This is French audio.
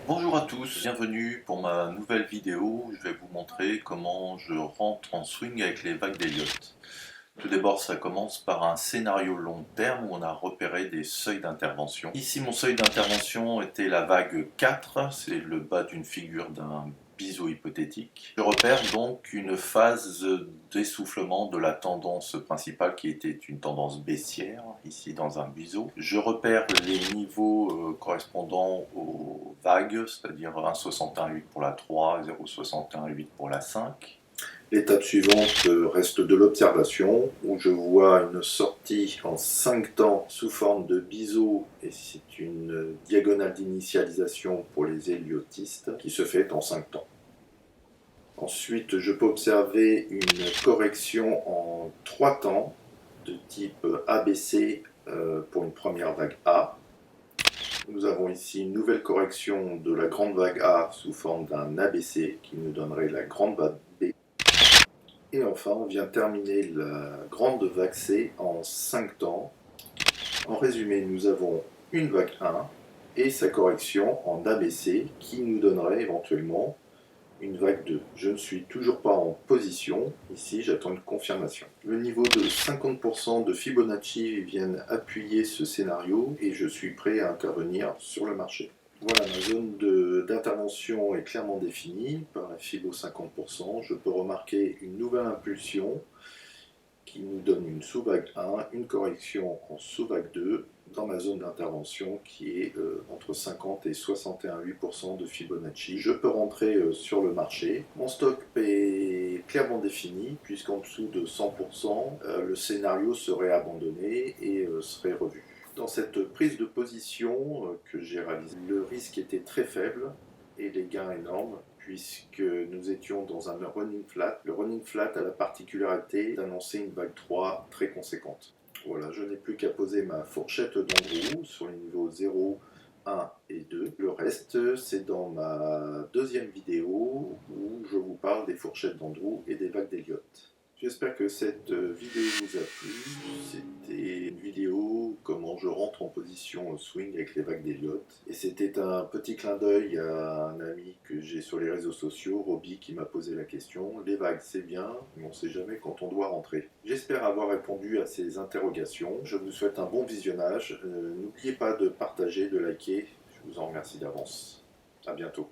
Bonjour à tous, bienvenue pour ma nouvelle vidéo où je vais vous montrer comment je rentre en swing avec les vagues d'Elliott. Tout d'abord, ça commence par un scénario long terme où on a repéré des seuils d'intervention. Ici, mon seuil d'intervention était la vague 4, c'est le bas d'une figure d'un biseau hypothétique. Je repère donc une phase d'essoufflement de la tendance principale qui était une tendance baissière, ici dans un biseau. Je repère les niveaux correspondant aux vagues, c'est-à-dire 1,61,8 pour la 3, 0,61,8 pour la 5. L'étape suivante reste de l'observation, où je vois une sortie en 5 temps sous forme de biseau, et c'est une diagonale d'initialisation pour les héliotistes qui se fait en 5 temps. Ensuite, je peux observer une correction en 3 temps de type ABC pour une première vague A. Nous avons ici une nouvelle correction de la grande vague A sous forme d'un ABC qui nous donnerait la grande vague B. Et enfin, on vient terminer la grande vague C en 5 temps. En résumé, nous avons une vague 1 et sa correction en ABC qui nous donnerait éventuellement une vague 2. Je ne suis toujours pas en position, ici j'attends une confirmation. Le niveau de 50% de Fibonacci vient appuyer ce scénario et je suis prêt à intervenir sur le marché. Voilà, ma zone d'intervention est clairement définie par la Fibo 50%. Je peux remarquer une nouvelle impulsion qui nous donne une sous-vague 1, une correction en sous-vague 2 dans ma zone d'intervention qui est entre 50 et 61,8% de Fibonacci. Je peux rentrer sur le marché. Mon stop est clairement défini puisqu'en dessous de 100%, le scénario serait abandonné et serait revu. Dans cette prise de position que j'ai réalisée, le risque était très faible et les gains énormes puisque nous étions dans un running flat. Le running flat a la particularité d'annoncer une vague 3 très conséquente. Voilà, je n'ai plus qu'à poser ma fourchette d'Andrew sur les niveaux 0, 1 et 2. Le reste, c'est dans ma deuxième vidéo où je vous parle des fourchettes d'Andrew et des vagues d'Elliott. J'espère que cette vidéo vous a plu. C'était une vidéo comment je rentre en position swing avec les vagues d'Elliott. Et c'était un petit clin d'œil à un ami que j'ai sur les réseaux sociaux, Roby, qui m'a posé la question. Les vagues, c'est bien, mais on ne sait jamais quand on doit rentrer. J'espère avoir répondu à ces interrogations. Je vous souhaite un bon visionnage. N'oubliez pas de partager, de liker. Je vous en remercie d'avance. À bientôt.